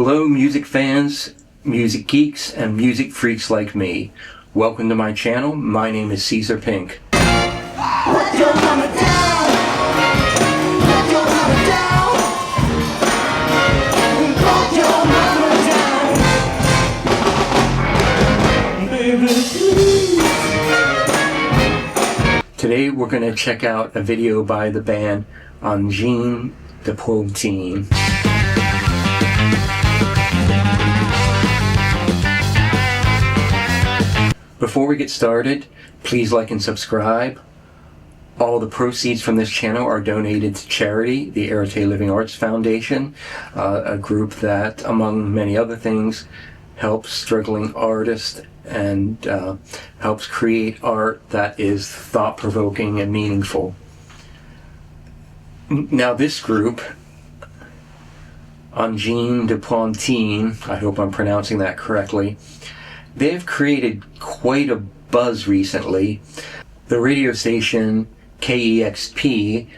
Hello music fans, music geeks, and music freaks like me. Welcome to my channel. My name is Caeser Pink. Let your mama down. Let your mama down. Let your mama down. Baby, please. Today we're going to check out a video by the band Angine de Poitrine. Before we get started, please like and subscribe. All the proceeds from this channel are donated to charity, the Arete Living Arts Foundation, a group that, among many other things, helps struggling artists and helps create art that is thought-provoking and meaningful. Now this group, Angine de Poitrine, I hope I'm pronouncing that correctly, they've created quite a buzz recently. The radio station KEXP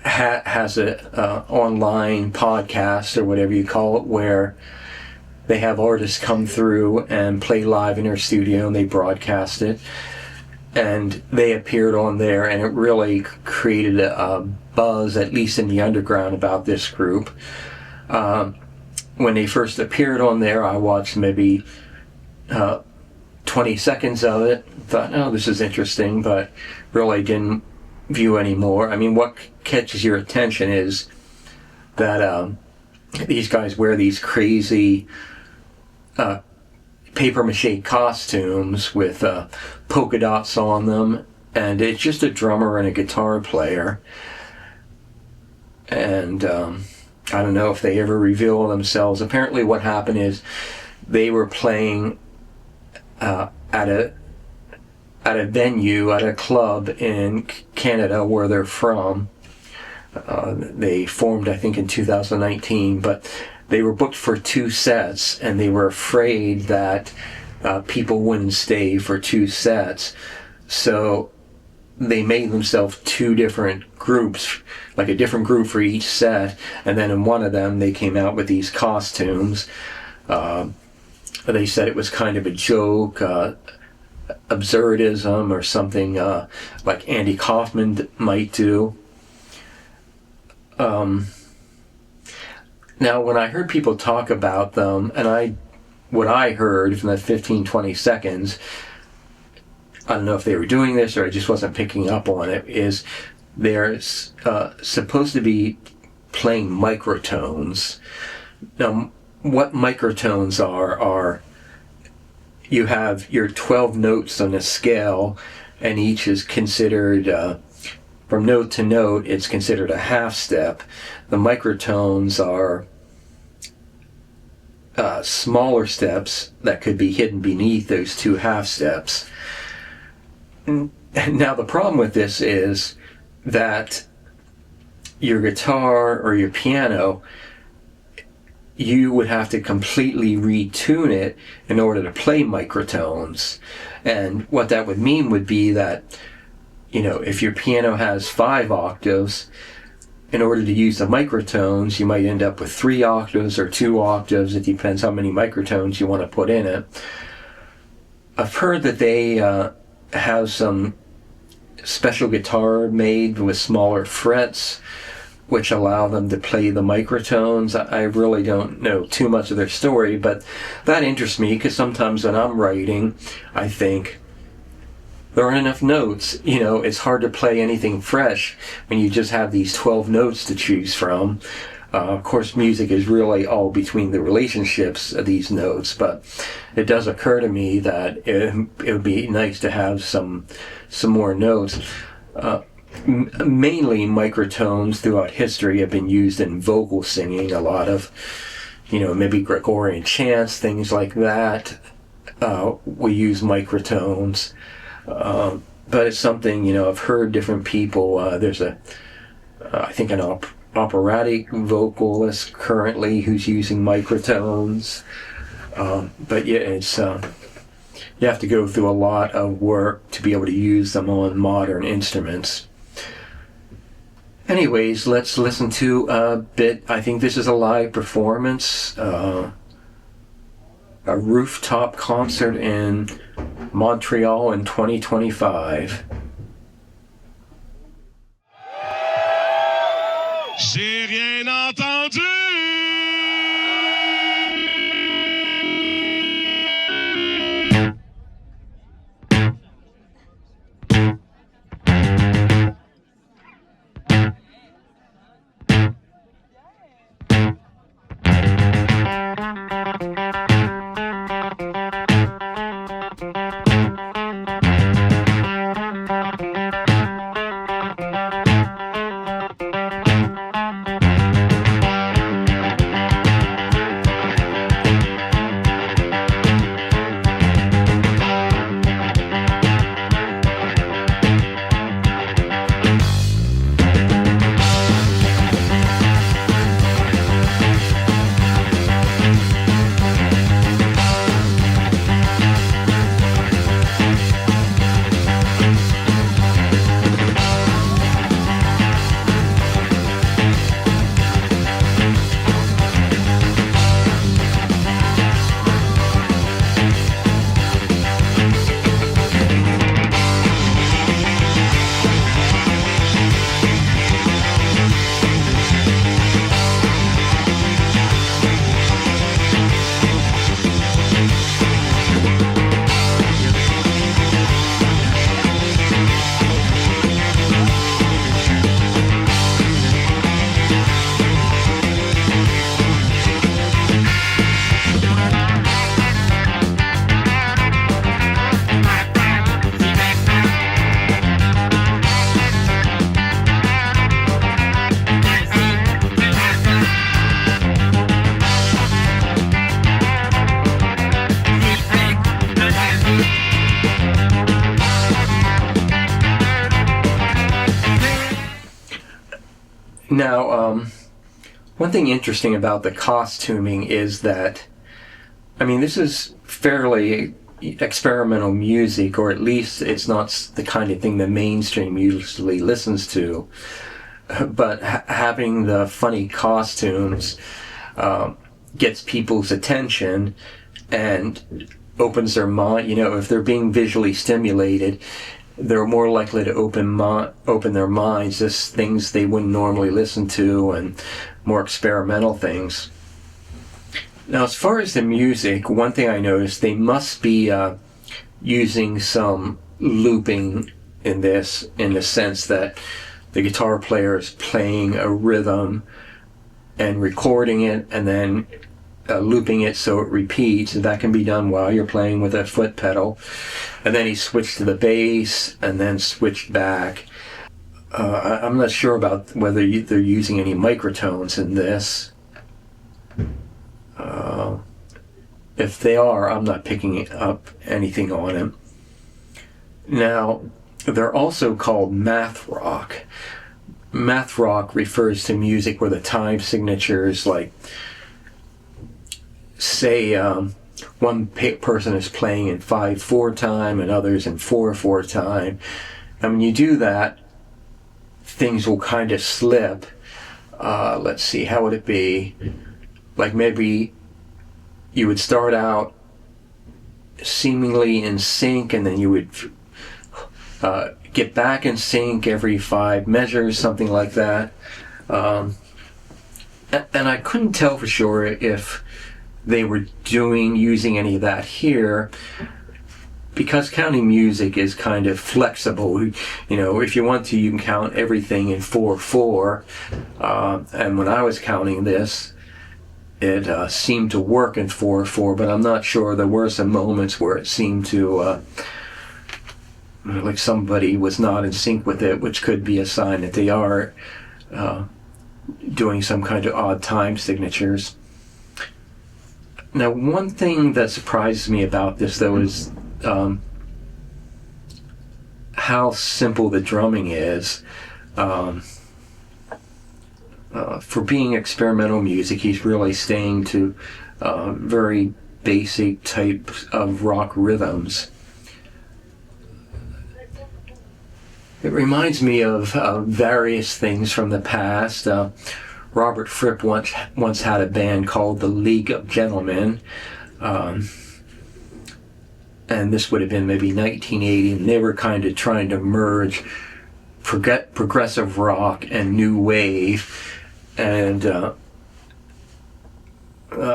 has a online podcast, or whatever you call it, where they have artists come through and play live in their studio, and they broadcast it. And they appeared on there, and it really created a buzz, at least in the underground, about this group. When they first appeared on there, I watched maybe 20 seconds of it, thought, oh, this is interesting, but really didn't view any more. I mean, what catches your attention is that these guys wear these crazy papier-mâché costumes with polka dots on them, and it's just a drummer and a guitar player. And I don't know if they ever reveal themselves. Apparently what happened is they were playing at a venue, at a club in Canada where they're from. They formed, I think, in 2019, but they were booked for 2 sets, and they were afraid that people wouldn't stay for 2 sets. So they made themselves 2 different groups, like a different group for each set, and then in one of them they came out with these costumes. They said it was kind of a joke, absurdism, or something like Andy Kaufman might do. Now when I heard people talk about them, and what I heard from that 15-20 seconds, I don't know if they were doing this or I just wasn't picking up on it, is they're supposed to be playing microtones. Now, what microtones are you have your 12 notes on a scale, and each is considered, from note to note, it's considered a half step. The microtones are smaller steps that could be hidden beneath those 2 half steps. Now the problem with this is that your guitar or your piano, you would have to completely retune it in order to play microtones. And what that would mean would be that, you know, if your piano has 5 octaves, in order to use the microtones, you might end up with 3 octaves or 2 octaves. It depends how many microtones you want to put in it. I've heard that they have some special guitar made with smaller frets, which allow them to play the microtones. I really don't know too much of their story, but that interests me, because sometimes when I'm writing, I think there aren't enough notes. You know, it's hard to play anything fresh when you just have these 12 notes to choose from. Of course, music is really all between the relationships of these notes, but it does occur to me that it would be nice to have some more notes. Mainly microtones throughout history have been used in vocal singing. A lot of, you know, maybe Gregorian chants, things like that, we use microtones. But it's something, you know, I've heard different people, there's I think an operatic vocalist currently who's using microtones. But yeah, it's you have to go through a lot of work to be able to use them on modern instruments. Anyways, let's listen to a bit. I think this is a live performance, a rooftop concert in Montreal in 2025. J'ai rien entendu. Now, one thing interesting about the costuming is that, I mean, this is fairly experimental music, or at least it's not the kind of thing the mainstream usually listens to. But having the funny costumes gets people's attention and opens their mind. You know, if they're being visually stimulated, they're more likely to open their minds to things they wouldn't normally listen to, and more experimental things. Now, as far as the music, one thing I noticed, they must be using some looping in this, in the sense that the guitar player is playing a rhythm and recording it, and then looping it so it repeats. That can be done while you're playing with a foot pedal. And then he switched to the bass and then switched back. I'm not sure about whether they're using any microtones in this. If they are, I'm not picking up anything on it. Now, they're also called math rock. Math rock refers to music where the time signatures, like, say, one person is playing in 5/4 time and others in 4/4 time. And when you do that, things will kind of slip. Let's see, how would it be? Like, maybe you would start out seemingly in sync, and then you would get back in sync every 5 measures, something like that. And I couldn't tell for sure if they were using any of that here, because counting music is kind of flexible. You know, if you want to, you can count everything in 4/4. And when I was counting this, it seemed to work in 4/4, but I'm not sure. There were some moments where it seemed to like somebody was not in sync with it, which could be a sign that they are doing some kind of odd time signatures. Now, one thing that surprises me about this, though, is how simple the drumming is. For being experimental music, he's really staying to very basic types of rock rhythms. It reminds me of various things from the past. Robert Fripp once had a band called the League of Gentlemen, and this would have been maybe 1980, and they were kind of trying to merge progressive rock and new wave, and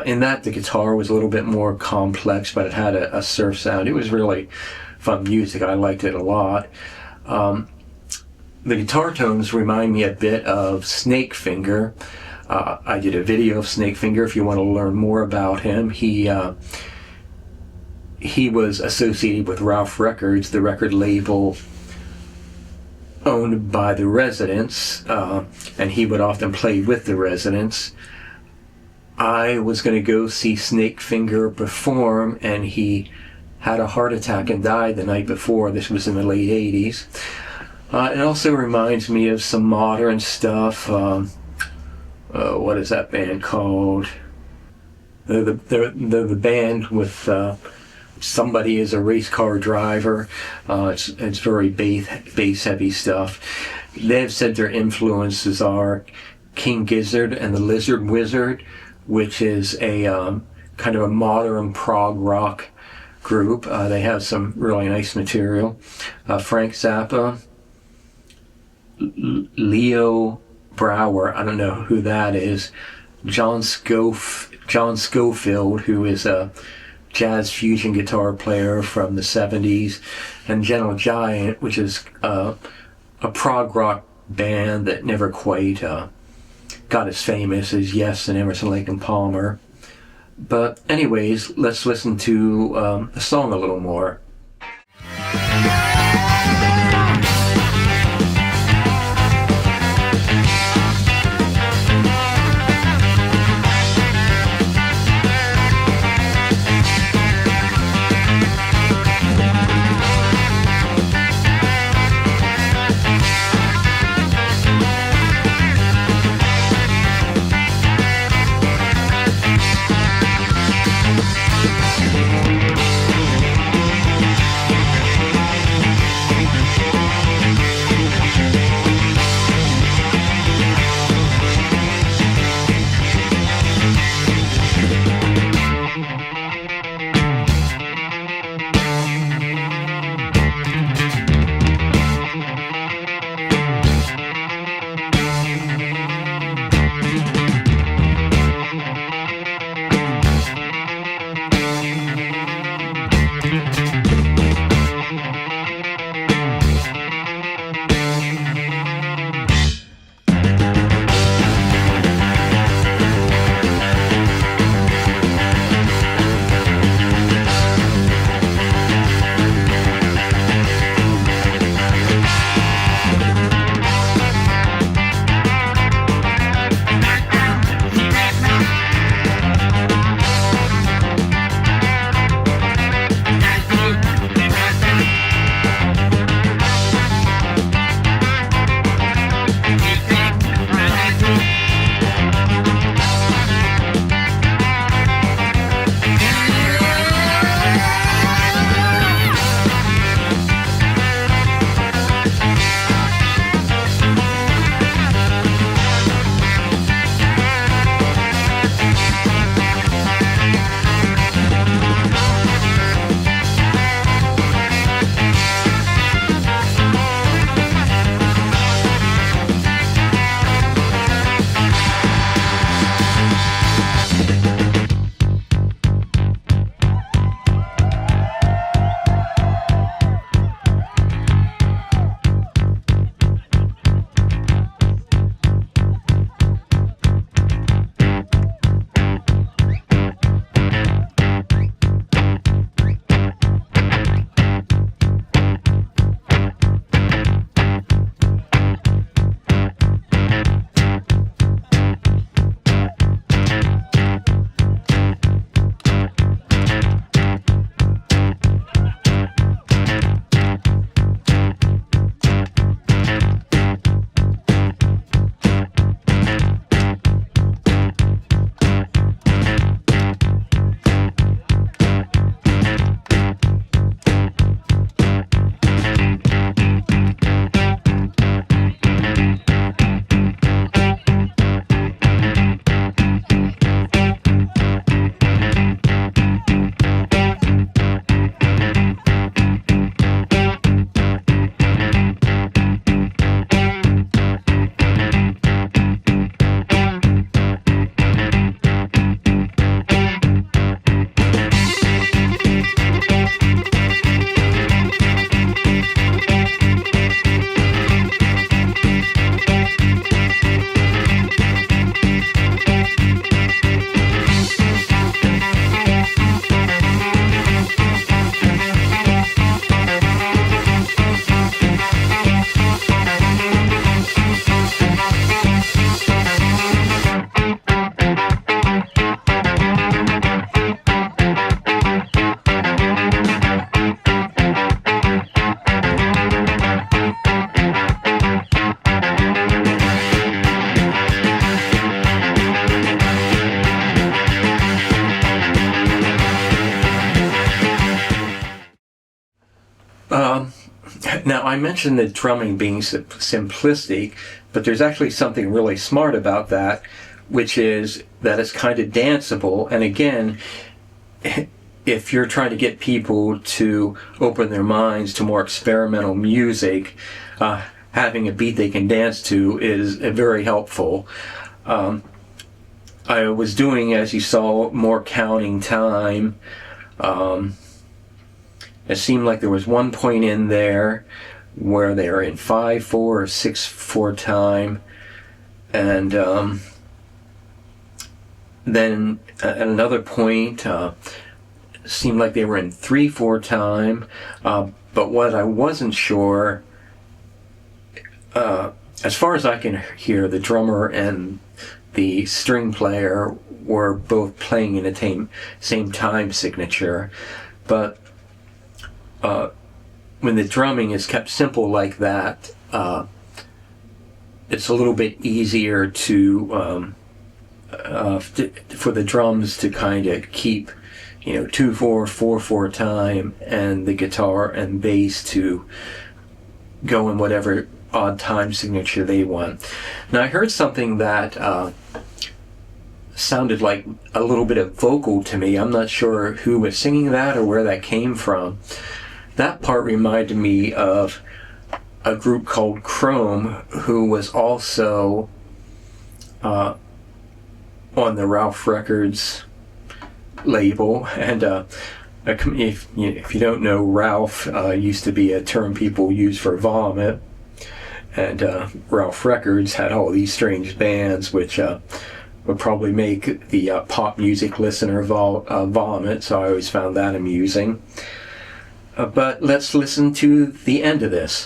in that the guitar was a little bit more complex, but it had a surf sound. It was really fun music. I liked it a lot. The guitar tones remind me a bit of Snakefinger. I did a video of Snakefinger if you want to learn more about him. He was associated with Ralph Records, the record label owned by the Residents, and he would often play with the Residents. I was going to go see Snakefinger perform, and he had a heart attack and died the night before. This was in the late 80s. It also reminds me of some modern stuff. What is that band called? The band with somebody is a race car driver. It's very bass heavy stuff. They've said their influences are King Gizzard and the Lizard Wizard, which is a kind of a modern prog rock group. They have some really nice material. Frank Zappa, Leo Brower, I don't know who that is. John Scofield, who is a jazz fusion guitar player from the 70s, and Gentle Giant, which is a prog rock band that never quite got as famous as Yes and Emerson, Lake and Palmer. But anyways, let's listen to the song a little more. Now, I mentioned the drumming being simplistic, but there's actually something really smart about that, which is that it's kind of danceable. And again, if you're trying to get people to open their minds to more experimental music, having a beat they can dance to is very helpful. I was doing, as you saw, more counting time. It seemed like there was one point in there where they are in 5/4 or 6/4 time, and then at another point seemed like they were in 3/4 time. But what I wasn't sure, as far as I can hear, the drummer and the string player were both playing in the same time signature, but when the drumming is kept simple like that, it's a little bit easier for the drums to kind of keep, 2/4, 4/4 time, and the guitar and bass to go in whatever odd time signature they want. Now, I heard something that sounded like a little bit of vocal to me. I'm not sure who was singing that or where that came from. That part reminded me of a group called Chrome, who was also on the Ralph Records label. And if you don't know, Ralph used to be a term people used for vomit. And Ralph Records had all these strange bands, which would probably make the pop music listener vomit, so I always found that amusing. But let's listen to the end of this.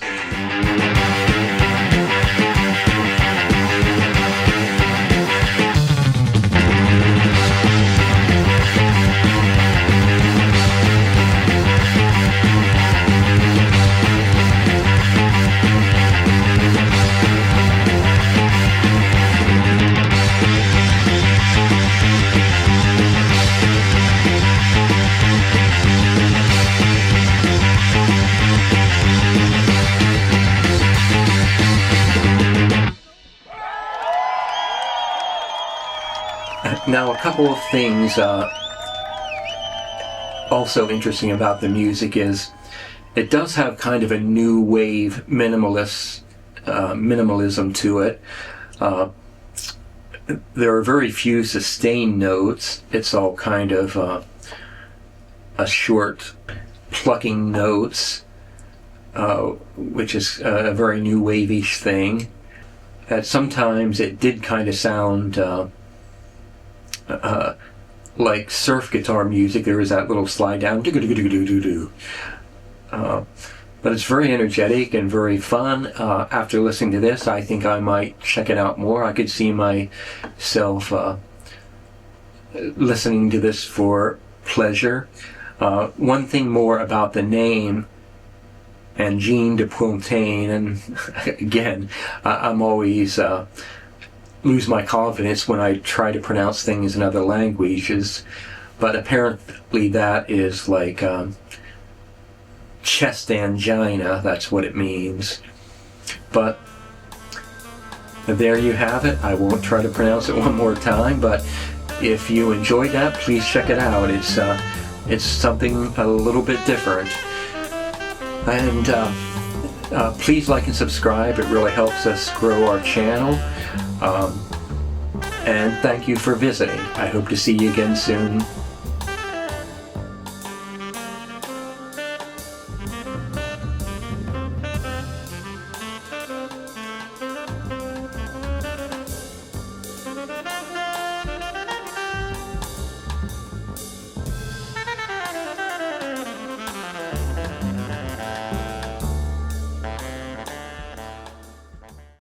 Now, a couple of things also interesting about the music is it does have kind of a new wave minimalism to it. There are very few sustained notes. It's all kind of a short plucking notes, which is a very new wavy thing. Sometimes it did kind of sound like surf guitar music. There was that little slide down, but it's very energetic and very fun. After listening to this, I think I might check it out more. I could see myself listening to this for pleasure. One thing more about the name Angine de Poitrine, and again, I'm always lose my confidence when I try to pronounce things in other languages, but apparently that is like chest angina. That's what it means. But there you have it. I won't try to pronounce it one more time, but if you enjoyed that, please check it out. It's something a little bit different. And please like and subscribe. It really helps us grow our channel. And thank you for visiting. I hope to see you again soon.